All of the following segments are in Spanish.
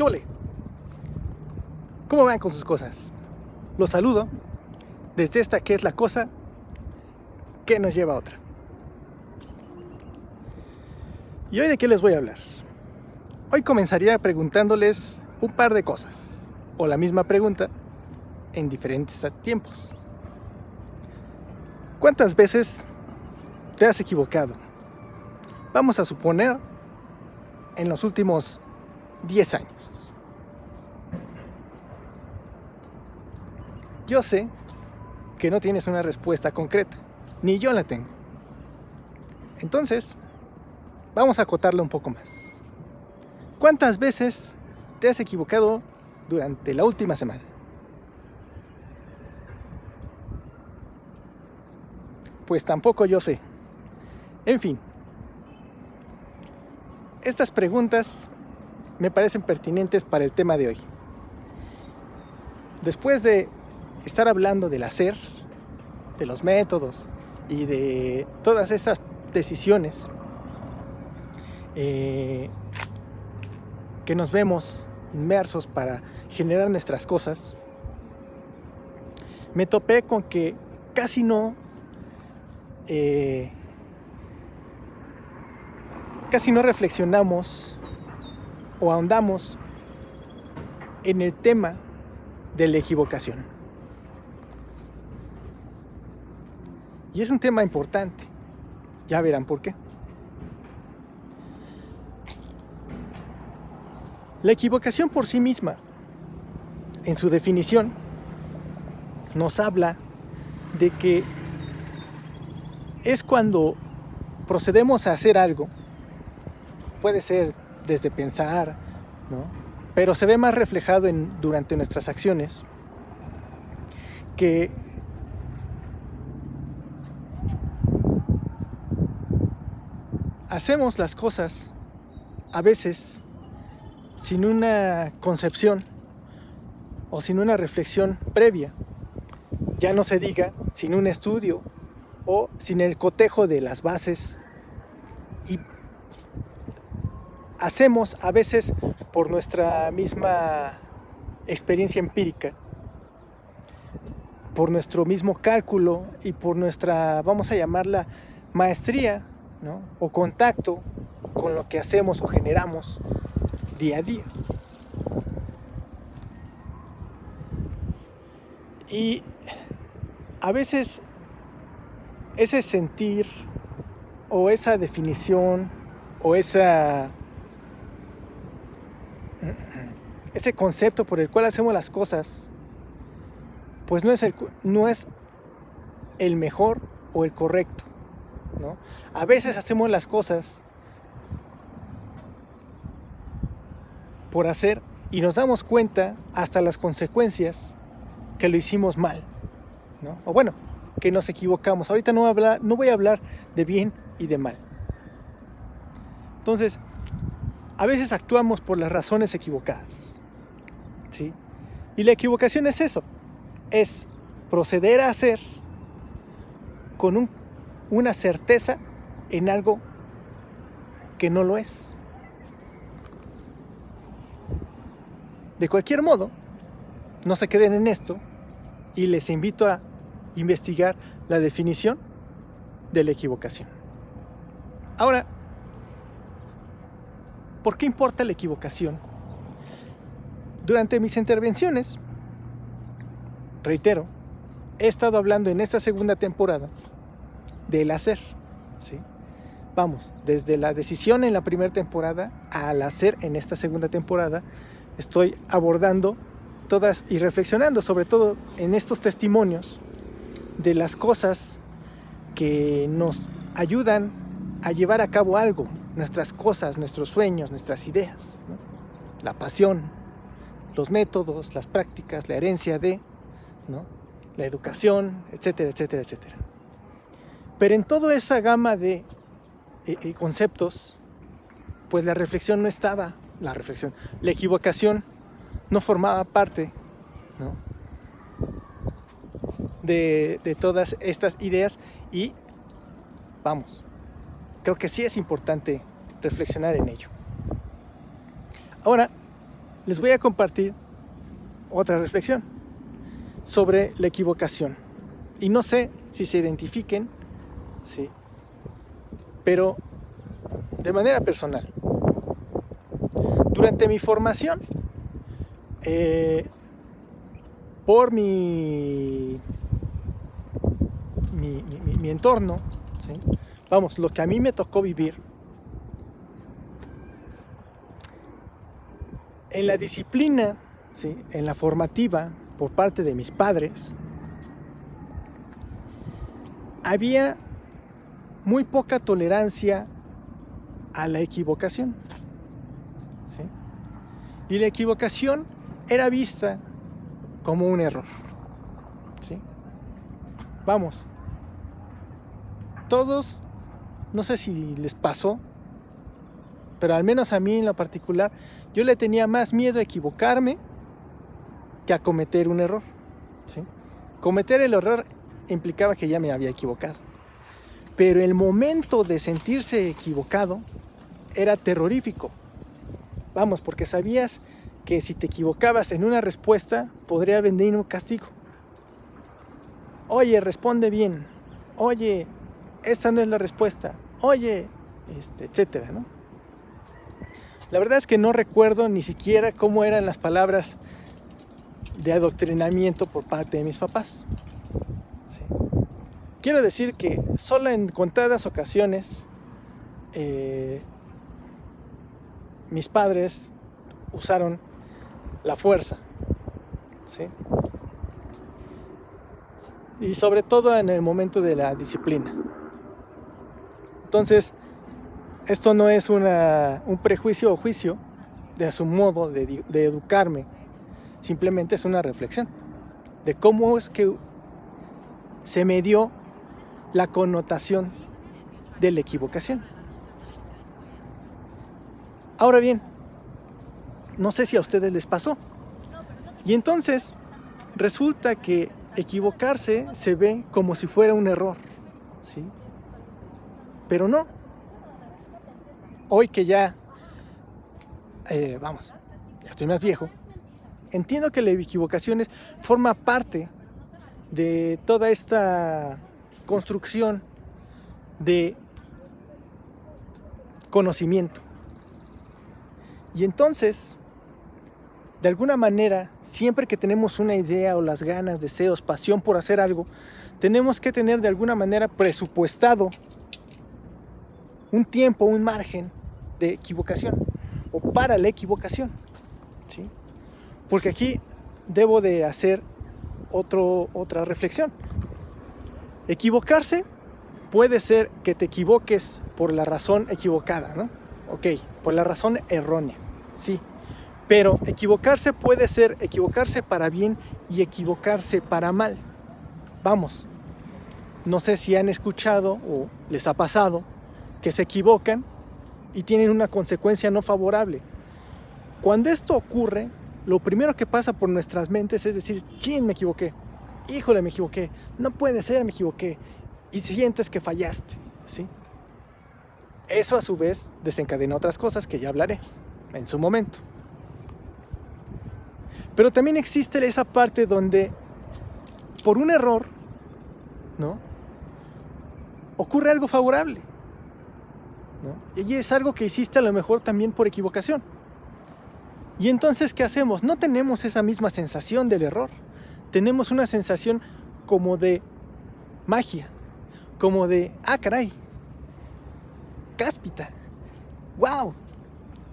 ¿Qué ole? ¿Cómo van con sus cosas? Los saludo desde esta que es la cosa que nos lleva a otra. ¿Y hoy de qué les voy a hablar? Hoy comenzaría preguntándoles un par de cosas, o la misma pregunta en diferentes tiempos. ¿Cuántas veces te has equivocado? Vamos a suponer en los últimos 10 años. Yo sé que no tienes una respuesta concreta, ni yo la tengo. Entonces, vamos a acotarla un poco más. ¿Cuántas veces te has equivocado durante la última semana? Pues tampoco yo sé. En fin, estas preguntas me parecen pertinentes para el tema de hoy. Después de estar hablando del hacer, de los métodos y de todas estas decisiones que nos vemos inmersos para generar nuestras cosas, me topé con que casi no reflexionamos o ahondamos en el tema de la equivocación. Y es un tema importante. Ya verán por qué. La equivocación por sí misma, en su definición, nos habla de que es cuando procedemos a hacer algo. Puede ser desde pensar, ¿no? Pero se ve más reflejado durante nuestras acciones, que hacemos las cosas a veces sin una concepción o sin una reflexión previa, ya no se diga sin un estudio o sin el cotejo de las bases, y hacemos a veces por nuestra misma experiencia empírica, por nuestro mismo cálculo y por nuestra, vamos a llamarla, maestría, ¿no? O contacto con lo que hacemos o generamos día a día. Y a veces ese sentir o esa definición o ese concepto por el cual hacemos las cosas, pues no es el mejor o el correcto, ¿no? A veces hacemos las cosas por hacer y nos damos cuenta hasta las consecuencias que lo hicimos mal, ¿no? O bueno, que nos equivocamos. Ahorita no voy a hablar de bien y de mal. Entonces, a veces actuamos por las razones equivocadas, ¿sí? Y la equivocación es eso, es proceder a hacer con una certeza en algo que no lo es. De cualquier modo, no se queden en esto y les invito a investigar la definición de la equivocación. Ahora, ¿por qué importa la equivocación? Durante mis intervenciones, reitero, he estado hablando en esta segunda temporada del hacer, ¿sí? Vamos, desde la decisión en la primera temporada al hacer en esta segunda temporada, estoy abordando todas y reflexionando sobre todo en estos testimonios de las cosas que nos ayudan a llevar a cabo algo, nuestras cosas, nuestros sueños, nuestras ideas, ¿no? La pasión, los métodos, las prácticas, la herencia ¿no? La educación, etcétera, etcétera, etcétera. Pero en toda esa gama de conceptos, pues la reflexión no estaba, la equivocación no formaba parte, ¿no? de todas estas ideas, y vamos, creo que sí es importante reflexionar en ello. Ahora, les voy a compartir otra reflexión sobre la equivocación. Y no sé si se identifiquen, sí, pero de manera personal. Durante mi formación, por mi entorno, ¿sí? Vamos, lo que a mí me tocó vivir, en la disciplina, ¿sí? En la formativa, por parte de mis padres, había muy poca tolerancia a la equivocación, ¿sí? Y la equivocación era vista como un error, ¿sí? Vamos, todos, no sé si les pasó, pero al menos a mí en lo particular, yo le tenía más miedo a equivocarme que a cometer un error, ¿sí? Cometer el error implicaba que ya me había equivocado, pero el momento de sentirse equivocado era terrorífico. Vamos, porque sabías que si te equivocabas en una respuesta, podría venir un castigo. Oye, responde bien. Oye, esta no es la respuesta. Oye, etcétera, ¿no? La verdad es que no recuerdo ni siquiera cómo eran las palabras de adoctrinamiento por parte de mis papás. ¿Sí? Quiero decir que solo en contadas ocasiones mis padres usaron la fuerza, ¿sí? Y sobre todo en el momento de la disciplina. Entonces, esto no es un prejuicio o juicio de su modo de educarme, simplemente es una reflexión de cómo es que se me dio la connotación de la equivocación. Ahora bien, no sé si a ustedes les pasó. Y entonces resulta que equivocarse se ve como si fuera un error, ¿sí? Pero no. Hoy que ya, ya estoy más viejo, entiendo que la equivocación forma parte de toda esta construcción de conocimiento. Y entonces, de alguna manera, siempre que tenemos una idea o las ganas, deseos, pasión por hacer algo, tenemos que tener de alguna manera presupuestado un tiempo, un margen de equivocación o para la equivocación, ¿sí? Porque aquí debo de hacer otra reflexión. Equivocarse puede ser que te equivoques por la razón equivocada, ¿no? Ok, por la razón errónea, sí. Pero equivocarse puede ser equivocarse para bien y equivocarse para mal. Vamos, no sé si han escuchado o les ha pasado que se equivocan y tienen una consecuencia no favorable. Cuando esto ocurre, lo primero que pasa por nuestras mentes es decir, chin, me equivoqué, híjole, me equivoqué, no puede ser, me equivoqué, y sientes que fallaste, ¿sí? Eso a su vez desencadena otras cosas que ya hablaré en su momento. Pero también existe esa parte donde por un error, ¿no?, ocurre algo favorable, ¿no? Y es algo que hiciste a lo mejor también por equivocación. Y entonces, ¿qué hacemos? No tenemos esa misma sensación del error. Tenemos una sensación como de magia, como de, ah, caray, cáspita, wow,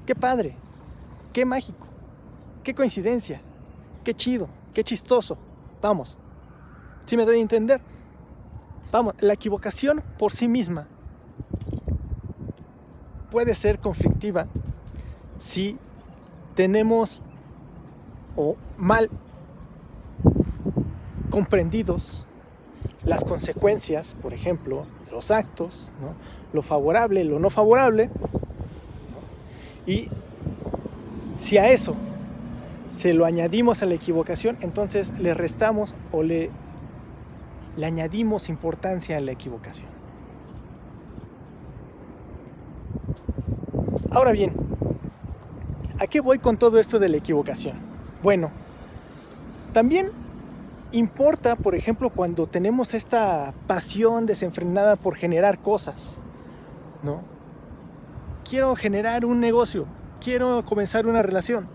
qué padre, qué mágico, qué coincidencia, qué chido, qué chistoso. Vamos, ¿sí me doy a entender? Vamos, la equivocación por sí misma puede ser conflictiva si tenemos o mal comprendidos las consecuencias, por ejemplo, los actos, ¿no?, lo favorable, lo no favorable, ¿no? Y si a eso se lo añadimos a la equivocación, entonces le restamos o le añadimos importancia a la equivocación. Ahora bien, ¿A qué voy con todo esto de la equivocación? Bueno, también importa, por ejemplo, cuando tenemos esta pasión desenfrenada por generar cosas, ¿no? Quiero generar un negocio, quiero comenzar una relación,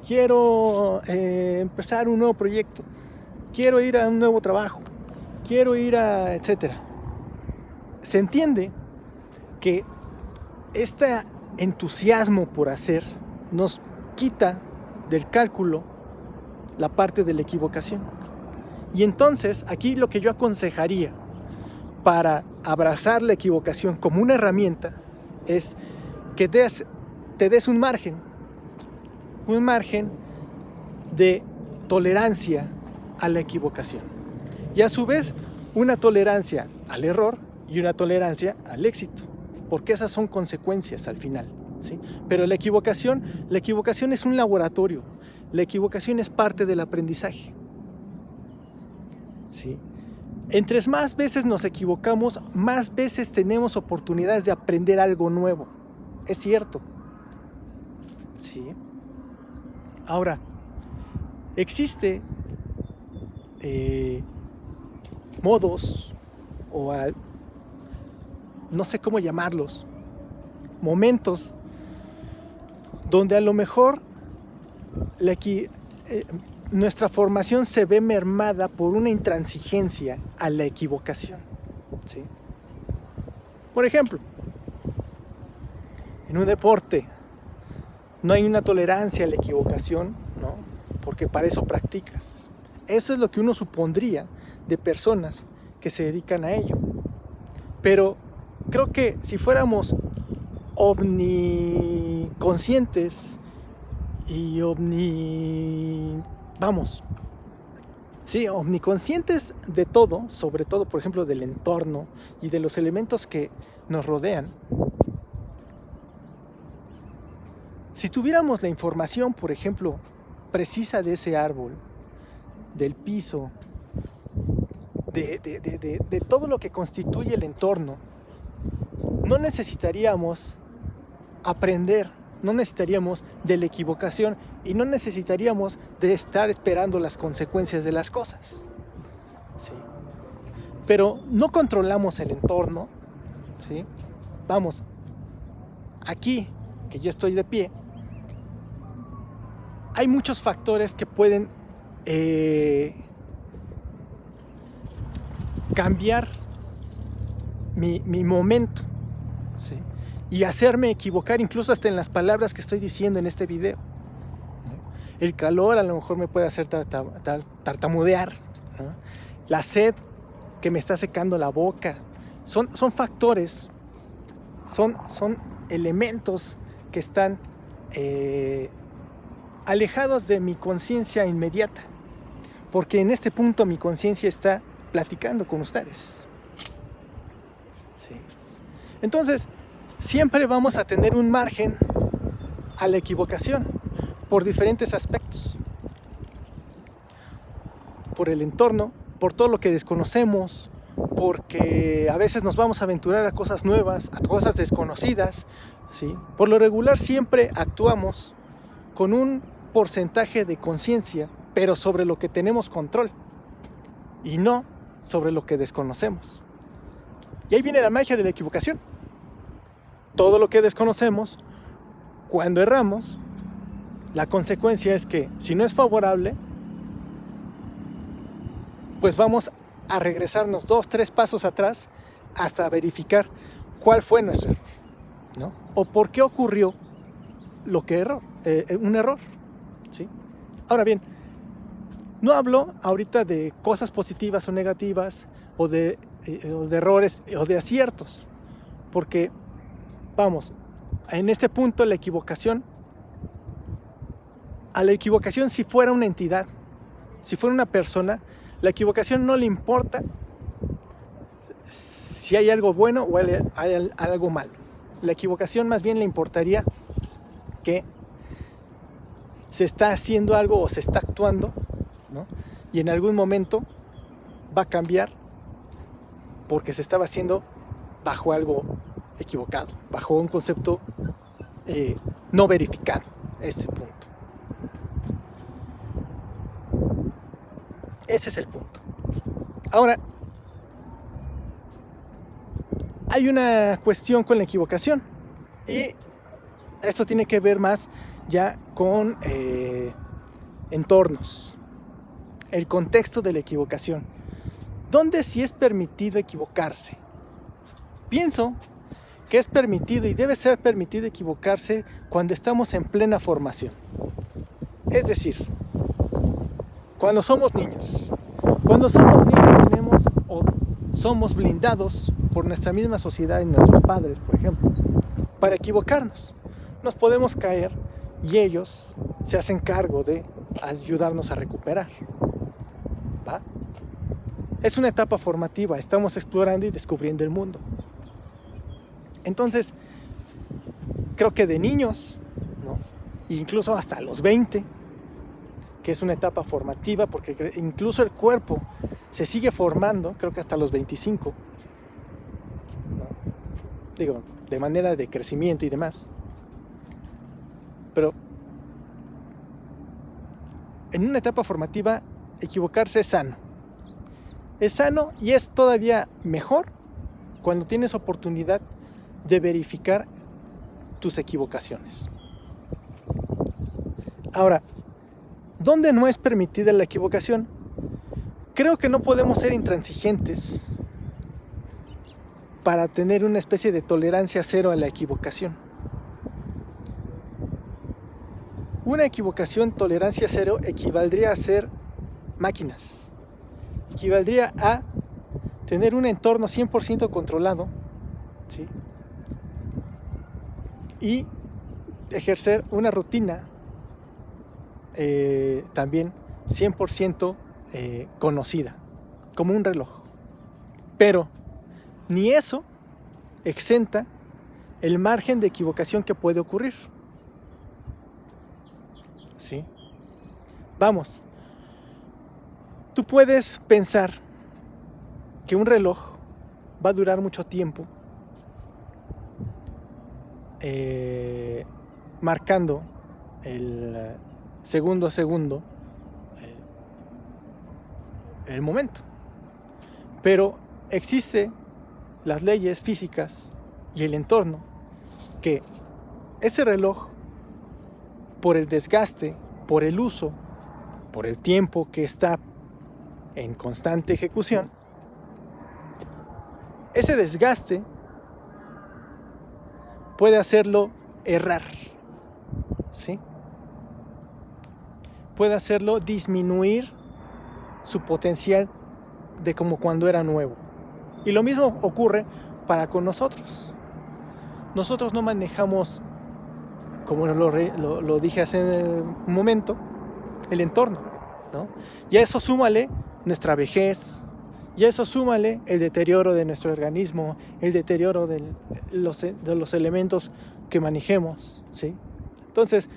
quiero empezar un nuevo proyecto, quiero ir a un nuevo trabajo, quiero ir a etcétera. Se entiende que este entusiasmo por hacer nos quita del cálculo la parte de la equivocación. Y entonces aquí lo que yo aconsejaría para abrazar la equivocación como una herramienta es que te des un margen de tolerancia a la equivocación y a su vez una tolerancia al error y una tolerancia al éxito, porque esas son consecuencias al final, ¿sí? Pero la equivocación es un laboratorio, la equivocación es parte del aprendizaje, ¿sí? Entre más veces nos equivocamos, más veces tenemos oportunidades de aprender algo nuevo. Es cierto. ¿Sí? Ahora, existe modos o no sé cómo llamarlos, momentos donde a lo mejor nuestra formación se ve mermada por una intransigencia a la equivocación, ¿sí? Por ejemplo, en un deporte no hay una tolerancia a la equivocación, ¿no? Porque para eso practicas. Eso es lo que uno supondría de personas que se dedican a ello. Pero creo que si fuéramos omniconscientes y omniconscientes de todo, sobre todo, por ejemplo, del entorno y de los elementos que nos rodean. Si tuviéramos la información, por ejemplo, precisa de ese árbol, del piso, de todo lo que constituye el entorno, no necesitaríamos aprender, no necesitaríamos de la equivocación y no necesitaríamos de estar esperando las consecuencias de las cosas, ¿sí? Pero no controlamos el entorno, ¿sí? Vamos, aquí que yo estoy de pie, hay muchos factores que pueden cambiar mi momento, ¿sí? Y hacerme equivocar incluso hasta en las palabras que estoy diciendo en este video, ¿no? El calor a lo mejor me puede hacer tartamudear, ¿no? La sed que me está secando la boca, son factores, son elementos que están alejados de mi conciencia inmediata, porque en este punto mi conciencia está platicando con ustedes, ¿sí? Entonces, siempre vamos a tener un margen a la equivocación por diferentes aspectos, por el entorno, por todo lo que desconocemos, porque a veces nos vamos a aventurar a cosas nuevas, a cosas desconocidas, ¿sí? Por lo regular siempre actuamos con un porcentaje de conciencia, pero sobre lo que tenemos control y no sobre lo que desconocemos. Y ahí viene la magia de la equivocación. Todo lo que desconocemos, cuando erramos, la consecuencia es que si no es favorable, pues vamos a regresarnos 2, 3 pasos atrás hasta verificar cuál fue nuestro error, ¿no? O por qué ocurrió un error, ¿sí? Ahora bien, no hablo ahorita de cosas positivas o negativas o de errores o de aciertos, porque vamos, en este punto a la equivocación, si fuera una entidad, si fuera una persona, la equivocación no le importa si hay algo bueno o hay algo malo. La equivocación más bien le importaría que se está haciendo algo o se está actuando, ¿no? Y en algún momento va a cambiar porque se estaba haciendo bajo algo equivocado, bajo un concepto no verificado, este punto. Ese es el punto. Ahora, hay una cuestión con la equivocación y esto tiene que ver más ya con entornos, el contexto de la equivocación. ¿Dónde sí es permitido equivocarse? Pienso que es permitido y debe ser permitido equivocarse cuando estamos en plena formación. Es decir, cuando somos niños. Cuando somos niños tenemos o somos blindados por nuestra misma sociedad y nuestros padres, por ejemplo, para equivocarnos. Nos podemos caer y ellos se hacen cargo de ayudarnos a recuperar. ¿Va? Es una etapa formativa, estamos explorando y descubriendo el mundo. Entonces, creo que de niños, ¿no? Incluso hasta los 20, que es una etapa formativa, porque incluso el cuerpo se sigue formando, creo que hasta los 25, ¿no? Digo, de manera de crecimiento y demás. Pero en una etapa formativa, equivocarse es sano. Es sano y es todavía mejor cuando tienes oportunidad de verificar tus equivocaciones. Ahora, ¿dónde no es permitida la equivocación? Creo que no podemos ser intransigentes para tener una especie de tolerancia cero a la equivocación. Una equivocación, tolerancia cero, equivaldría a ser máquinas. Equivaldría a tener un entorno 100% controlado, ¿sí? Y ejercer una rutina también 100% conocida, como un reloj. Pero ni eso exenta el margen de equivocación que puede ocurrir. ¿Sí? Vamos, tú puedes pensar que un reloj va a durar mucho tiempo marcando el segundo a segundo el momento, pero existen las leyes físicas y el entorno que ese reloj, por el desgaste, por el uso, por el tiempo que está en constante ejecución, ese desgaste puede hacerlo errar, ¿sí? Puede hacerlo disminuir su potencial de como cuando era nuevo. Y lo mismo ocurre para con nosotros. Nosotros no manejamos, como lo dije hace un momento, el entorno, ¿no? Y a eso súmale nuestra vejez, y a eso súmale el deterioro de nuestro organismo, el deterioro de los elementos que manejemos, ¿sí? Entonces,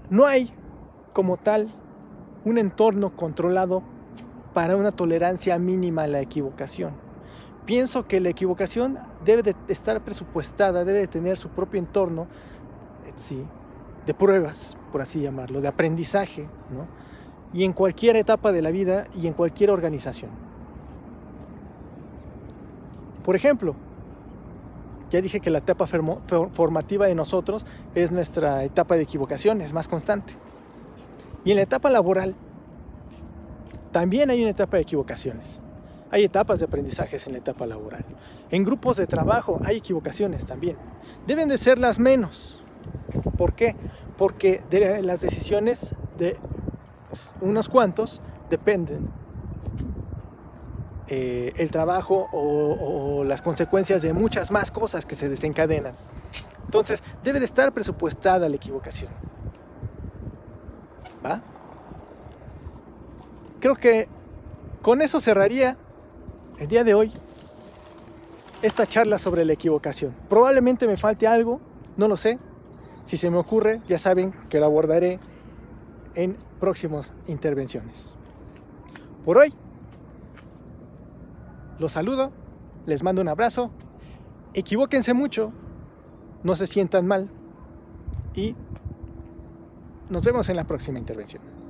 no hay como tal un entorno controlado para una tolerancia mínima a la equivocación. Pienso que la equivocación debe de estar presupuestada, debe de tener su propio entorno, ¿sí?, de pruebas, por así llamarlo, de aprendizaje, ¿no? Y en cualquier etapa de la vida y en cualquier organización. Por ejemplo, ya dije que la etapa formativa de nosotros es nuestra etapa de equivocación, es más constante. Y en la etapa laboral también hay una etapa de equivocaciones. Hay etapas de aprendizajes en la etapa laboral. En grupos de trabajo hay equivocaciones también. Deben de ser las menos. ¿Por qué? Porque de las decisiones de unos cuantos dependen el trabajo o las consecuencias de muchas más cosas que se desencadenan. Entonces, debe de estar presupuestada la equivocación. ¿Va? Creo que con eso cerraría el día de hoy esta charla sobre la equivocación. Probablemente me falte algo, no lo sé. Si se me ocurre, ya saben que lo abordaré en próximas intervenciones. Por hoy, los saludo, les mando un abrazo. Equivóquense mucho, no se sientan mal, y nos vemos en la próxima intervención.